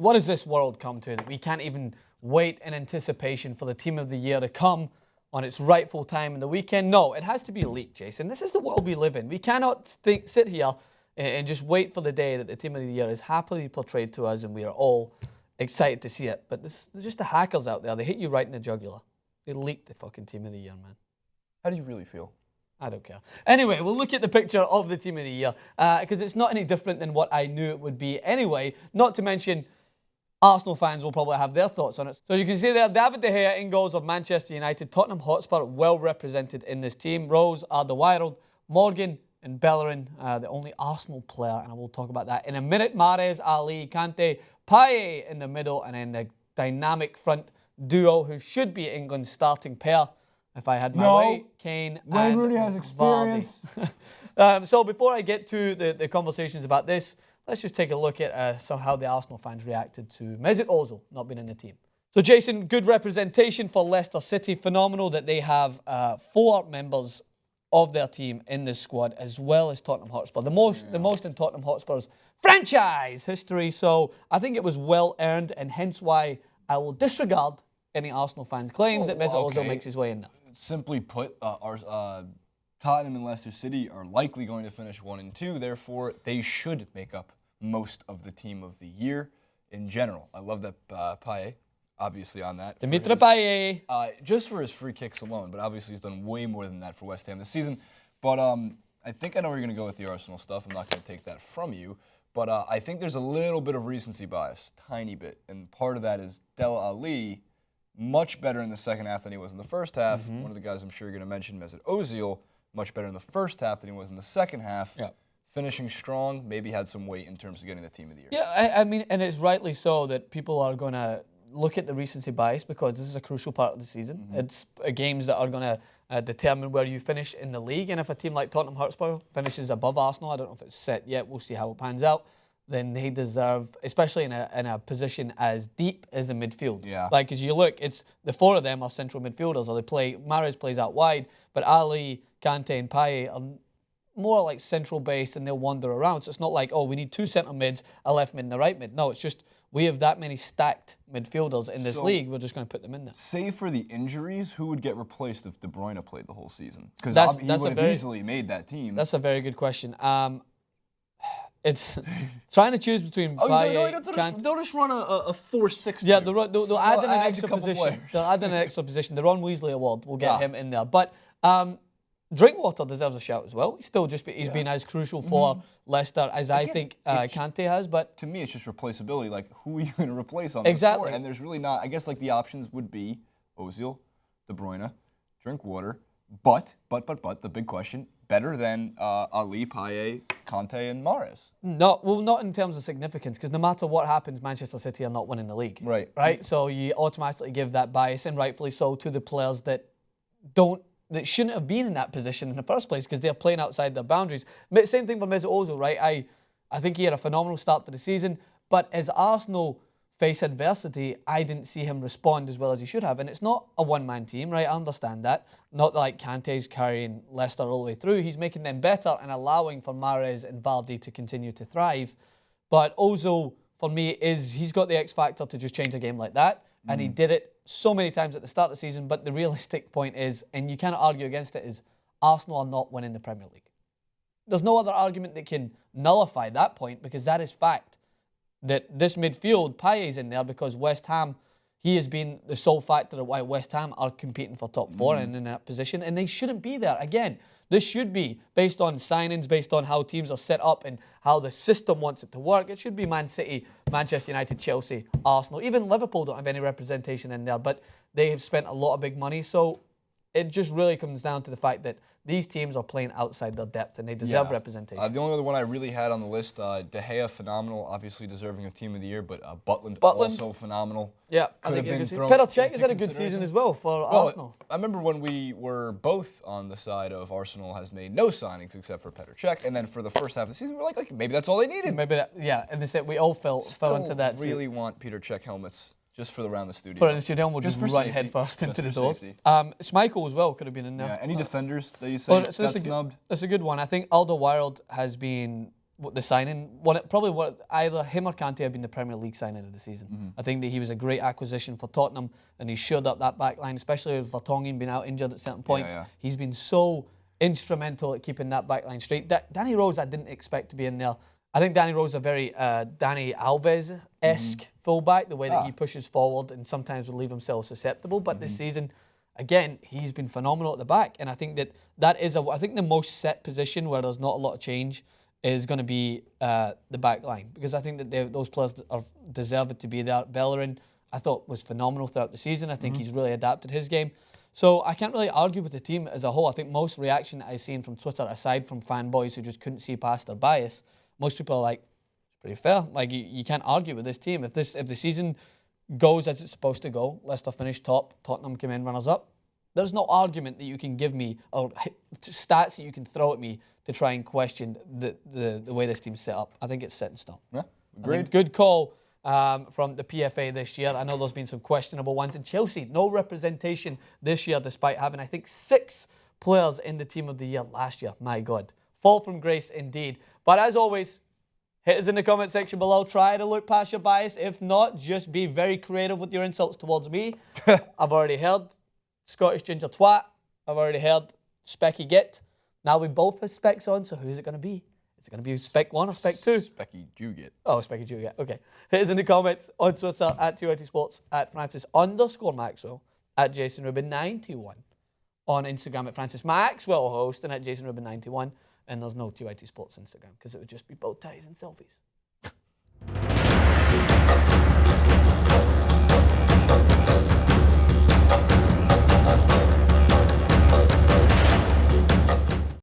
what has this world come to that we can't even wait in anticipation for the team of the year to come on its rightful time in the weekend? No, it has to be leaked, Jason. This is the world we live in. We cannot sit here and just wait for the day that the team of the year is happily portrayed to us and we are all excited to see it. But there's just the hackers out there. They hit you right in the jugular. They leaked the fucking team of the year, man. How do you really feel? I don't care. Anyway, we'll look at the picture of the team of the year because it's not any different than what I knew it would be anyway. Not to mention, Arsenal fans will probably have their thoughts on it. So as you can see there, David De Gea in goals of Manchester United. Tottenham Hotspur well represented in this team. Rose, Alderweireld, Morgan and Bellerín, the only Arsenal player, and I will talk about that in a minute. Mahrez, Ali, Kante, Payet in the middle, and then the dynamic front duo who should be England's starting pair. If I had my way, Kane and Rooney has experience. So before I get to the conversations about this, let's just take a look at how the Arsenal fans reacted to Mesut Ozil not being in the team. So Jason, good representation for Leicester City. Phenomenal that they have 4 members of their team in this squad, as well as Tottenham Hotspur. The most in Tottenham Hotspur's franchise history. So I think it was well earned, and hence why I will disregard any Arsenal fans' claims that Mesut Ozil makes his way in there. Simply put, Tottenham and Leicester City are likely going to finish 1 and 2. Therefore, they should make up most of the team of the year in general. I love that Payet, obviously, on that. Dimitri Payet. Just for his free kicks alone, but obviously he's done way more than that for West Ham this season. But I think I know where you're going to go with the Arsenal stuff. I'm not going to take that from you. But I think there's a little bit of recency bias, tiny bit. And part of that is Dele Alli, much better in the second half than he was in the first half. One of the guys I'm sure you're going to mention, Mesut Ozil, much better in the first half than he was in the second half. Yeah. Finishing strong, maybe had some weight in terms of getting the team of the year. Yeah, I mean, and it's rightly so that people are going to look at the recency bias because this is a crucial part of the season. It's games that are going to determine where you finish in the league. And if a team like Tottenham Hotspur finishes above Arsenal, I don't know if it's set yet, we'll see how it pans out, then they deserve, especially in a position as deep as the midfield. Yeah. Like, as you look, it's the 4 of them are central midfielders, or Mahrez plays out wide, but Ali, Kante and Payet are more like central based and they'll wander around. So it's not like, oh, we need 2 centre mids, a left mid and a right mid. No, it's just we have that many stacked midfielders in this league. We're just going to put them in there. Save for the injuries, who would get replaced if De Bruyne played the whole season? Because he would have easily made that team. That's a very good question. It's trying to choose between Payet, Kante. They'll just run a 4-6. Yeah, they'll add in an extra position. They'll add in an extra position. The Ron Weasley Award, we'll get him in there. But Drinkwater deserves a shout as well. He's been as crucial for Leicester as I think Kante has. But to me, it's just replaceability. Like, who are you going to replace on the floor? And there's really not. I guess like the options would be Ozil, De Bruyne, Drinkwater. But the big question: better than Ali, Payet, Kante, and Mahrez? Not in terms of significance, because no matter what happens, Manchester City are not winning the league. Right. So you automatically give that bias, and rightfully so, to the players that shouldn't have been in that position in the first place because they're playing outside their boundaries. Same thing for Mesut Ozil, right? I think he had a phenomenal start to the season, but as Arsenal face adversity, I didn't see him respond as well as he should have. And it's not a one-man team, right? I understand that. Not like Kante's carrying Leicester all the way through. He's making them better and allowing for Mahrez and Vardy to continue to thrive. But Ozil, for me, he's got the X factor to just change a game like that. And he did it so many times at the start of the season. But the realistic point is, and you cannot argue against it, is Arsenal are not winning the Premier League. There's no other argument that can nullify that point because that is fact. That this midfield, Payet's in there because West Ham, he has been the sole factor of why West Ham are competing for top 4 and in that position. And they shouldn't be there. Again, this should be based on signings, based on how teams are set up and how the system wants it to work. It should be Man City, Manchester United, Chelsea, Arsenal. Even Liverpool don't have any representation in there, but they have spent a lot of big money. So it just really comes down to the fact that these teams are playing outside their depth and they deserve representation. The only other one I really had on the list, De Gea, phenomenal, obviously deserving of Team of the Year, but Butland also phenomenal. Yeah, I think you can see. Petr Cech has had a good season as well for Arsenal. I remember when we were both on the side of Arsenal has made no signings except for Petr Cech, and then for the first half of the season, we're like maybe that's all they needed. Maybe and they said we all fell into that. Really want Petr Cech helmets. Just for around the studio. For the studio, we'll just run head first into the doors. Schmeichel as well could have been in there. Yeah, any defenders that you say got snubbed? That's a good one. I think Alderweireld has been the signing. Either him or Kante have been the Premier League signing of the season. I think that he was a great acquisition for Tottenham, and he shored up that back line, especially with Vertonghen being out injured at certain points. He's been so instrumental at keeping that back line straight. Danny Rose, I didn't expect to be in there. I think Danny Rose is a very Dani Alves-esque fullback, the way that he pushes forward and sometimes will leave himself susceptible. But this season, again, he's been phenomenal at the back. And I think that is, I think the most set position where there's not a lot of change is going to be the back line. Because I think that those players are deserved to be there. Bellerín, I thought, was phenomenal throughout the season. I think he's really adapted his game. So I can't really argue with the team as a whole. I think most reaction that I've seen from Twitter, aside from fanboys who just couldn't see past their bias, most people are like, it's pretty fair. Like, you can't argue with this team. If the season goes as it's supposed to go, Leicester finish top, Tottenham come in runners-up, there's no argument that you can give me or stats that you can throw at me to try and question the way this team's set up. I think it's set in stone. Yeah, agreed. Good call from the PFA this year. I know there's been some questionable ones. And Chelsea, no representation this year despite having, I think, 6 players in the team of the year last year. My God. Fall from grace indeed. But as always, hit us in the comment section below. Try to look past your bias. If not, just be very creative with your insults towards me. I've already heard Scottish ginger twat. I've already heard specky git. Now we both have specs on, so who's it going to be? Is it going to be spec 1 or spec 2? Specky Jugit. Oh, specky Jugit. Okay. Hit us in the comments on Twitter at TOTY Sports, at Francis_Maxwell, at JasonRubin91. On Instagram at Francis Maxwell Host and at JasonRubin91. And there's no TYT Sports Instagram because it would just be bow ties and selfies.